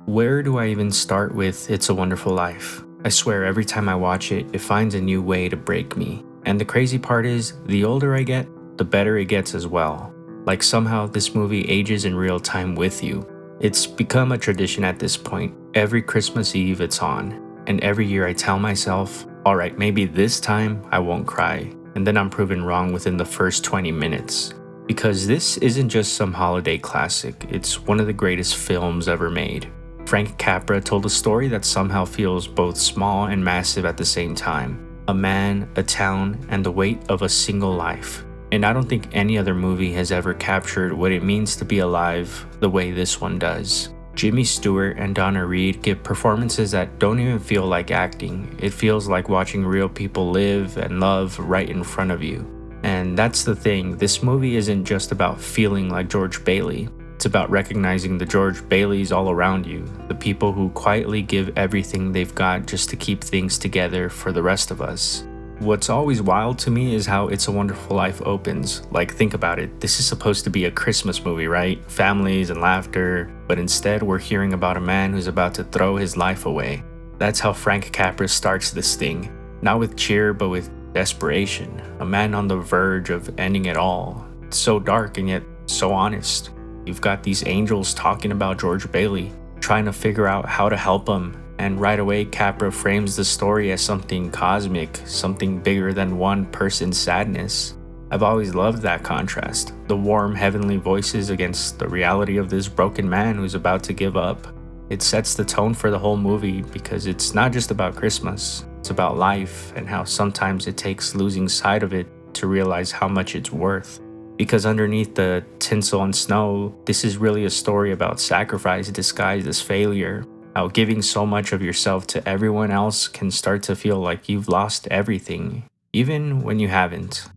Where do I even start with It's a Wonderful Life? I swear every time I watch it, it finds a new way to break me. And the crazy part is, the older I get, the better it gets as well. Like somehow this movie ages in real time with you. It's become a tradition at this point. Every Christmas Eve it's on. And every year I tell myself, alright, maybe this time I won't cry. And then I'm proven wrong within the first 20 minutes. Because this isn't just some holiday classic, it's one of the greatest films ever made. Frank Capra told a story that somehow feels both small and massive at the same time. A man, a town, and the weight of a single life. And I don't think any other movie has ever captured what it means to be alive the way this one does. Jimmy Stewart and Donna Reed give performances that don't even feel like acting. It feels like watching real people live and love right in front of you. And that's the thing, this movie isn't just about feeling like George Bailey. It's about recognizing the George Baileys all around you, the people who quietly give everything they've got just to keep things together for the rest of us. What's always wild to me is how It's a Wonderful Life opens. Like, think about it, this is supposed to be a Christmas movie, right? Families and laughter, but instead we're hearing about a man who's about to throw his life away. That's how Frank Capra starts this thing. Not with cheer, but with desperation. A man on the verge of ending it all. It's so dark and yet so honest. You've got these angels talking about George Bailey, trying to figure out how to help him, and right away Capra frames the story as something cosmic, something bigger than one person's sadness. I've always loved that contrast, the warm heavenly voices against the reality of this broken man who's about to give up. It sets the tone for the whole movie because it's not just about Christmas, it's about life and how sometimes it takes losing sight of it to realize how much it's worth. Because underneath the tinsel and snow, this is really a story about sacrifice disguised as failure. How giving so much of yourself to everyone else can start to feel like you've lost everything, even when you haven't.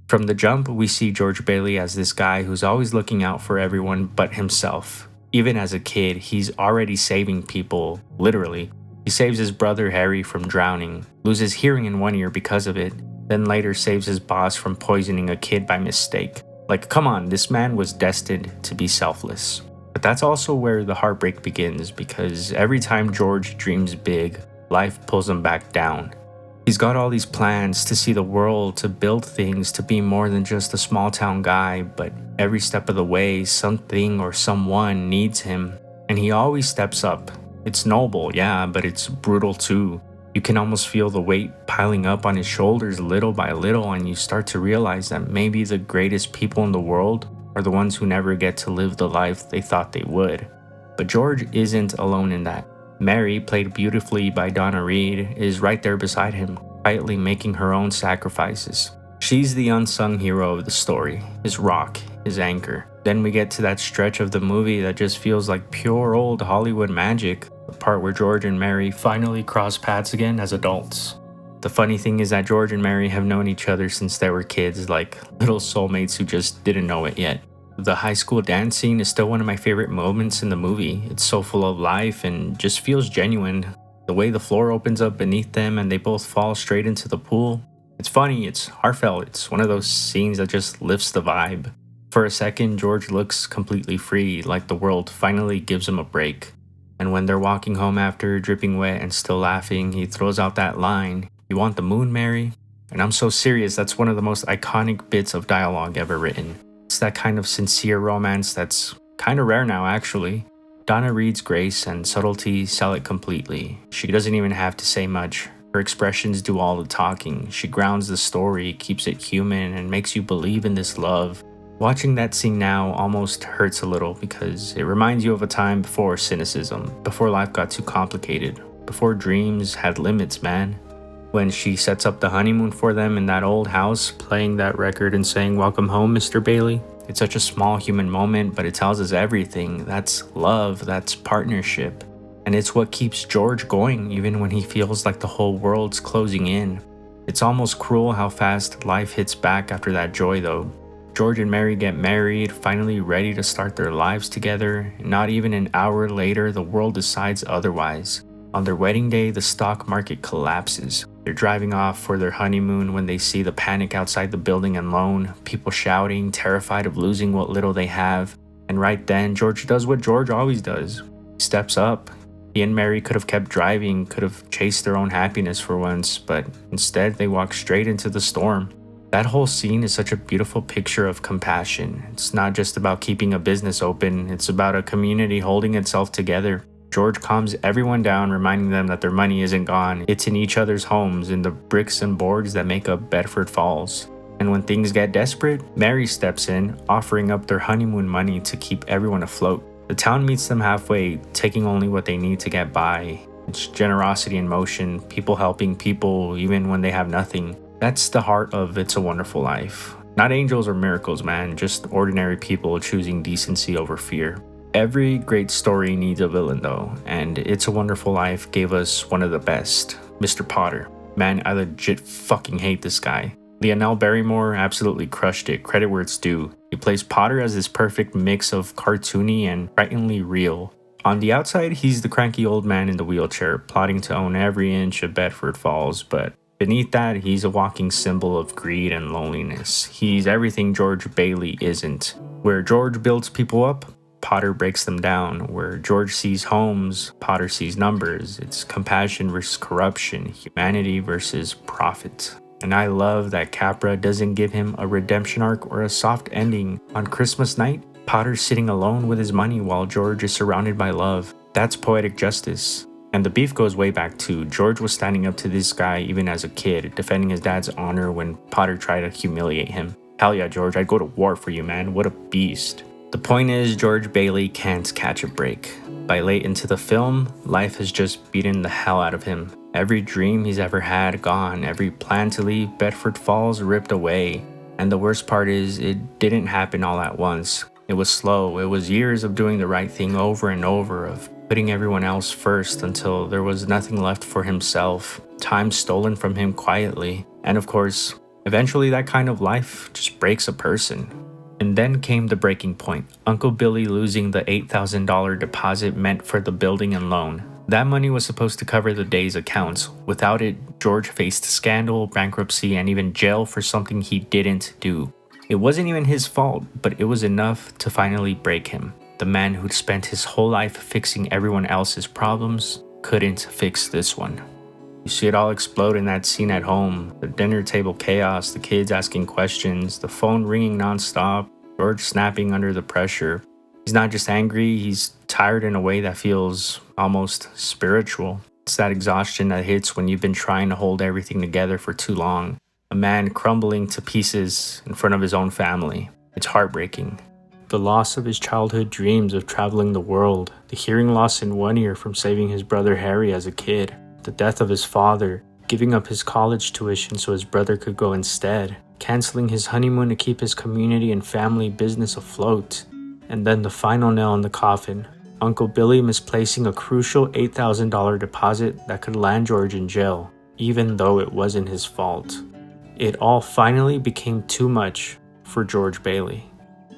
From the jump, we see George Bailey as this guy who's always looking out for everyone but himself. Even as a kid, he's already saving people, literally. He saves his brother Harry from drowning, loses hearing in one ear because of it, then later saves his boss from poisoning a kid by mistake. Like, come on, this man was destined to be selfless. But that's also where the heartbreak begins, because every time George dreams big, life pulls him back down. He's got all these plans to see the world, to build things, to be more than just a small town guy, but every step of the way, something or someone needs him, and he always steps up. It's noble, yeah, but it's brutal too. You can almost feel the weight piling up on his shoulders little by little, and you start to realize that maybe the greatest people in the world are the ones who never get to live the life they thought they would. But George isn't alone in that. Mary, played beautifully by Donna Reed, is right there beside him, quietly making her own sacrifices. She's the unsung hero of the story, his rock, his anchor. Then we get to that stretch of the movie that just feels like pure old Hollywood magic. The part where George and Mary finally cross paths again as adults. The funny thing is that George and Mary have known each other since they were kids, like little soulmates who just didn't know it yet. The high school dance scene is still one of my favorite moments in the movie. It's so full of life and just feels genuine. The way the floor opens up beneath them and they both fall straight into the pool. It's funny, it's heartfelt, it's one of those scenes that just lifts the vibe. For a second, George looks completely free, like the world finally gives him a break. And when they're walking home after, dripping wet and still laughing, he throws out that line, "You want the moon, Mary?" And I'm so serious, that's one of the most iconic bits of dialogue ever written. It's that kind of sincere romance that's kind of rare now, actually. Donna Reed's grace and subtlety sell it completely. She doesn't even have to say much. Her expressions do all the talking. She grounds the story, keeps it human, and makes you believe in this love. Watching that scene now almost hurts a little because it reminds you of a time before cynicism, before life got too complicated, before dreams had limits, man. When she sets up the honeymoon for them in that old house, playing that record and saying, "Welcome home, Mr. Bailey." It's such a small human moment, but it tells us everything. That's love, that's partnership. And it's what keeps George going even when he feels like the whole world's closing in. It's almost cruel how fast life hits back after that joy though. George and Mary get married, finally ready to start their lives together. Not even an hour later, the world decides otherwise. On their wedding day, the stock market collapses. They're driving off for their honeymoon when they see the panic outside the building and loan, people shouting, terrified of losing what little they have. And right then, George does what George always does. He steps up, He and Mary could have kept driving, could have chased their own happiness for once, but instead they walked straight into the storm. That whole scene is such a beautiful picture of compassion. It's not just about keeping a business open, it's about a community holding itself together. George calms everyone down, reminding them that their money isn't gone. It's in each other's homes, in the bricks and boards that make up Bedford Falls. And when things get desperate, Mary steps in, offering up their honeymoon money to keep everyone afloat. The town meets them halfway, taking only what they need to get by. It's generosity in motion, people helping people even when they have nothing. That's the heart of It's a Wonderful Life. Not angels or miracles, man, just ordinary people choosing decency over fear. Every great story needs a villain though, and It's a Wonderful Life gave us one of the best, Mr. Potter. Man, I legit fucking hate this guy. Lionel Barrymore absolutely crushed it, credit where it's due. He plays Potter as this perfect mix of cartoony and frighteningly real. On the outside, he's the cranky old man in the wheelchair, plotting to own every inch of Bedford Falls, but beneath that, he's a walking symbol of greed and loneliness. He's everything George Bailey isn't. Where George builds people up, Potter breaks them down. Where George sees homes, Potter sees numbers. It's compassion versus corruption, humanity versus profit. And I love that Capra doesn't give him a redemption arc or a soft ending. On Christmas night, Potter's sitting alone with his money while George is surrounded by love. That's poetic justice. And the beef goes way back too. George was standing up to this guy even as a kid, defending his dad's honor when Potter tried to humiliate him. Hell yeah, George, I'd go to war for you, man. What a beast. The point is, George Bailey can't catch a break. By late into the film, life has just beaten the hell out of him. Every dream he's ever had gone, every plan to leave Bedford Falls ripped away. And the worst part is, it didn't happen all at once. It was slow. It was years of doing the right thing over and over, of putting everyone else first until there was nothing left for himself. Time stolen from him quietly. And of course, eventually that kind of life just breaks a person. And then came the breaking point. Uncle Billy losing the $8,000 deposit meant for the building and loan. That money was supposed to cover the day's accounts. Without it, George faced scandal, bankruptcy, and even jail for something he didn't do. It wasn't even his fault, but it was enough to finally break him. The man who'd spent his whole life fixing everyone else's problems couldn't fix this one. You see it all explode in that scene at home. The dinner table chaos, the kids asking questions, the phone ringing nonstop, George snapping under the pressure. He's not just angry, he's tired in a way that feels almost spiritual. It's that exhaustion that hits when you've been trying to hold everything together for too long. A man crumbling to pieces in front of his own family. It's heartbreaking. The loss of his childhood dreams of traveling the world, the hearing loss in one ear from saving his brother Harry as a kid, the death of his father, giving up his college tuition so his brother could go instead, canceling his honeymoon to keep his community and family business afloat, and then the final nail in the coffin, Uncle Billy misplacing a crucial $8,000 deposit that could land George in jail, even though it wasn't his fault. It all finally became too much for George Bailey.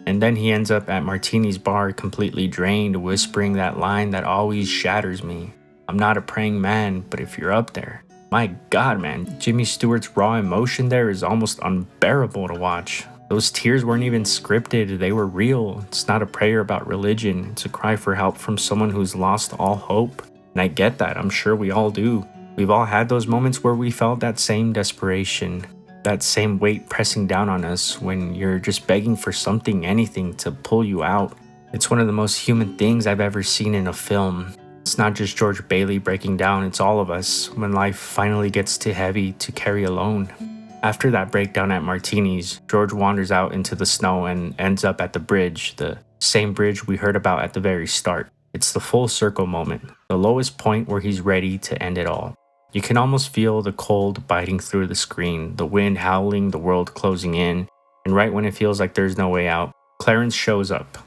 And then he ends up at Martini's bar completely drained, whispering that line that always shatters me. I'm not a praying man, but if you're up there. My God, man, Jimmy Stewart's raw emotion there is almost unbearable to watch. Those tears weren't even scripted, they were real. It's not a prayer about religion, it's a cry for help from someone who's lost all hope. And I get that, I'm sure we all do. We've all had those moments where we felt that same desperation, that same weight pressing down on us when you're just begging for something, anything to pull you out. It's one of the most human things I've ever seen in a film. It's not just George Bailey breaking down, it's all of us when life finally gets too heavy to carry alone. After that breakdown at Martini's, George wanders out into the snow and ends up at the bridge, the same bridge we heard about at the very start. It's the full circle moment, the lowest point where he's ready to end it all. You can almost feel the cold biting through the screen, the wind howling, the world closing in, and right when it feels like there's no way out, Clarence shows up.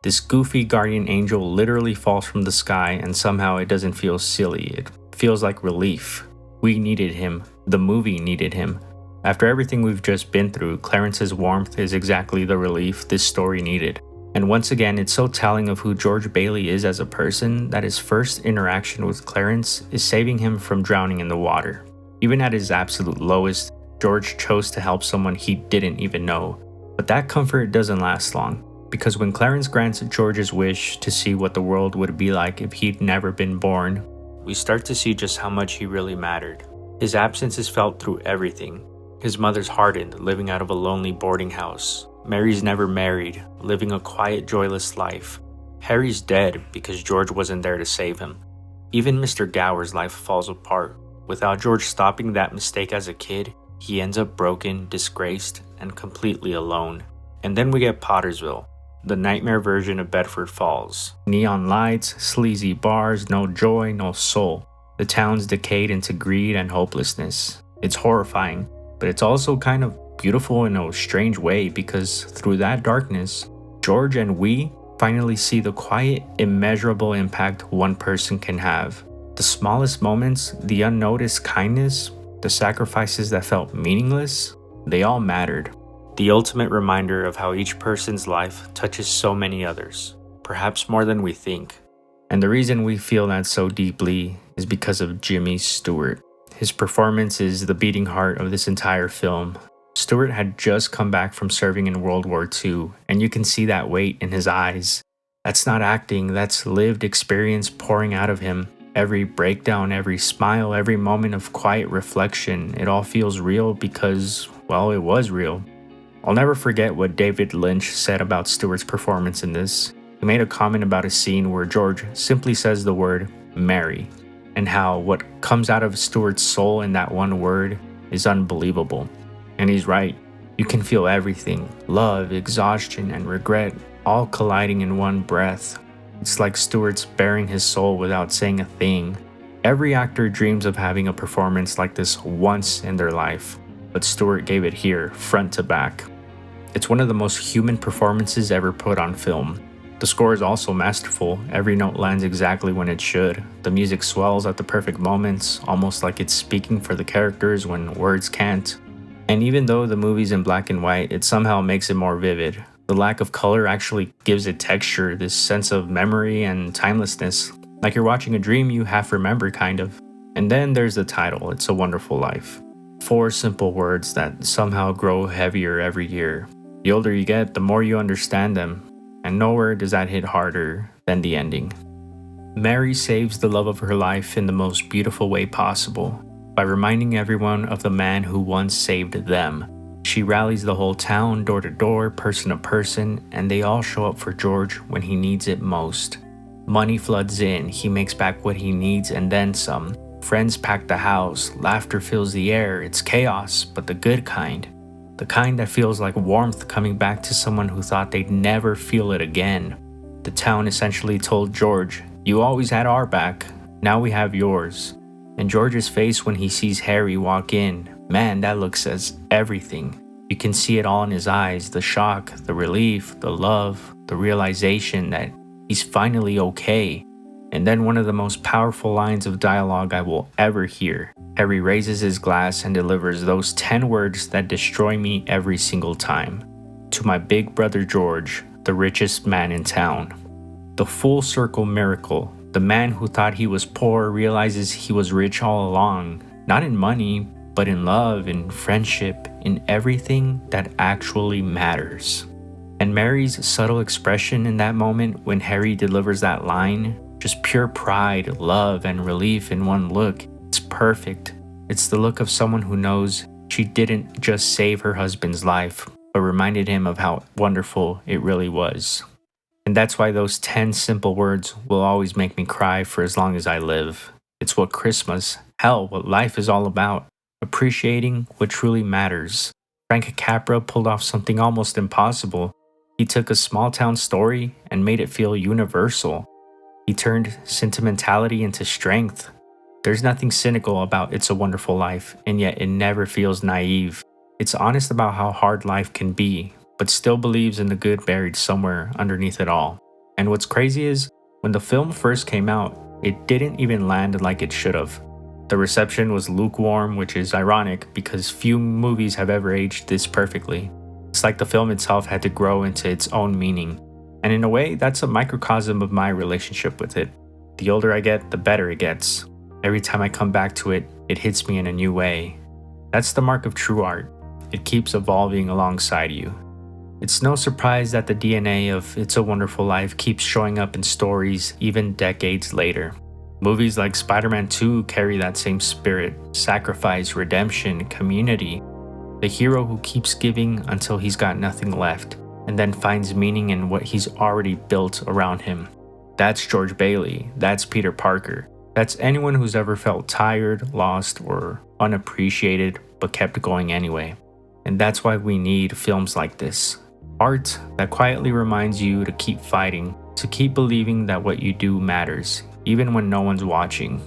This goofy guardian angel literally falls from the sky, and somehow it doesn't feel silly. It feels like relief. We needed him. The movie needed him. After everything we've just been through, Clarence's warmth is exactly the relief this story needed. And once again, it's so telling of who George Bailey is as a person that his first interaction with Clarence is saving him from drowning in the water. Even at his absolute lowest, George chose to help someone he didn't even know. But that comfort doesn't last long. because when Clarence grants George's wish to see what the world would be like if he'd never been born, we start to see just how much he really mattered. His absence is felt through everything. His mother's hardened, living out of a lonely boarding house. Mary's never married, living a quiet, joyless life. Harry's dead because George wasn't there to save him. Even Mr. Gower's life falls apart. Without George stopping that mistake as a kid, he ends up broken, disgraced, and completely alone. And then we get Pottersville, the nightmare version of Bedford Falls. Neon lights, sleazy bars, no joy, no soul. The town's decayed into greed and hopelessness. It's horrifying, but it's also kind of beautiful in a strange way because through that darkness, George and we finally see the quiet, immeasurable impact one person can have. The smallest moments, the unnoticed kindness, the sacrifices that felt meaningless, they all mattered. The ultimate reminder of how each person's life touches so many others, perhaps more than we think. And the reason we feel that so deeply is because of Jimmy Stewart. His performance is the beating heart of this entire film. Stewart had just come back from serving in World War II, and you can see that weight in his eyes. That's not acting, that's lived experience pouring out of him. Every breakdown, every smile, every moment of quiet reflection, it all feels real because, well, it was real. I'll never forget what David Lynch said about Stewart's performance in this. He made a comment about a scene where George simply says the word Mary, and how what comes out of Stewart's soul in that one word is unbelievable. And he's right. You can feel everything, love, exhaustion, and regret, all colliding in one breath. It's like Stewart's bearing his soul without saying a thing. Every actor dreams of having a performance like this once in their life, but Stewart gave it here, front to back. It's one of the most human performances ever put on film. The score is also masterful. Every note lands exactly when it should. The music swells at the perfect moments, almost like it's speaking for the characters when words can't. And even though the movie's in black and white, it somehow makes it more vivid. The lack of color actually gives it texture, this sense of memory and timelessness, like you're watching a dream you half remember, kind of. And then there's the title, It's a Wonderful Life. 4 simple words that somehow grow heavier every year. The older you get, the more you understand them, and nowhere does that hit harder than the ending. Mary saves the love of her life in the most beautiful way possible, by reminding everyone of the man who once saved them. She rallies the whole town, door to door, person to person, and they all show up for George when he needs it most. Money floods in, he makes back what he needs and then some. Friends pack the house, laughter fills the air, it's chaos, but the good kind. The kind that feels like warmth coming back to someone who thought they'd never feel it again. The town essentially told George, "You always had our back, now we have yours." And George's face when he sees Harry walk in, man, that look says everything. You can see it all in his eyes, the shock, the relief, the love, the realization that he's finally okay. And then one of the most powerful lines of dialogue I will ever hear. Harry raises his glass and delivers those 10 words that destroy me every single time. To my big brother George, the richest man in town. The full circle miracle. The man who thought he was poor realizes he was rich all along. Not in money, but in love, in friendship, in everything that actually matters. And Mary's subtle expression in that moment when Harry delivers that line, just pure pride, love, and relief in one look. It's perfect. It's the look of someone who knows she didn't just save her husband's life, but reminded him of how wonderful it really was. And that's why those 10 simple words will always make me cry for as long as I live. It's what Christmas, hell, what life is all about. Appreciating what truly matters. Frank Capra pulled off something almost impossible. He took a small town story and made it feel universal. He turned sentimentality into strength. There's nothing cynical about It's a Wonderful Life, and yet it never feels naive. It's honest about how hard life can be, but still believes in the good buried somewhere underneath it all. And what's crazy is, when the film first came out, it didn't even land like it should have. The reception was lukewarm, which is ironic because few movies have ever aged this perfectly. It's like the film itself had to grow into its own meaning. And in a way, that's a microcosm of my relationship with it. The older I get, the better it gets. Every time I come back to it, it hits me in a new way. That's the mark of true art. It keeps evolving alongside you. It's no surprise that the DNA of It's a Wonderful Life keeps showing up in stories even decades later. Movies like Spider-Man 2 carry that same spirit: sacrifice, redemption, community. The hero who keeps giving until he's got nothing left, and then finds meaning in what he's already built around him. That's George Bailey, that's Peter Parker, that's anyone who's ever felt tired, lost, or unappreciated but kept going anyway. And that's why we need films like this. Art that quietly reminds you to keep fighting, to keep believing that what you do matters, even when no one's watching.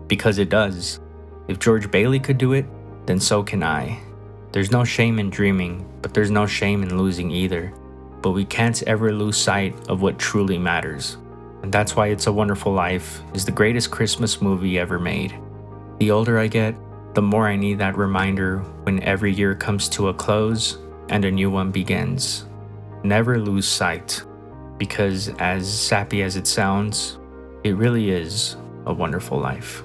Because it does. If George Bailey could do it, then so can I. There's no shame in dreaming, but there's no shame in losing either. But we can't ever lose sight of what truly matters. And that's why It's a Wonderful Life is the greatest Christmas movie ever made. The older I get, the more I need that reminder when every year comes to a close and a new one begins. Never lose sight, because as sappy as it sounds, it really is a wonderful life.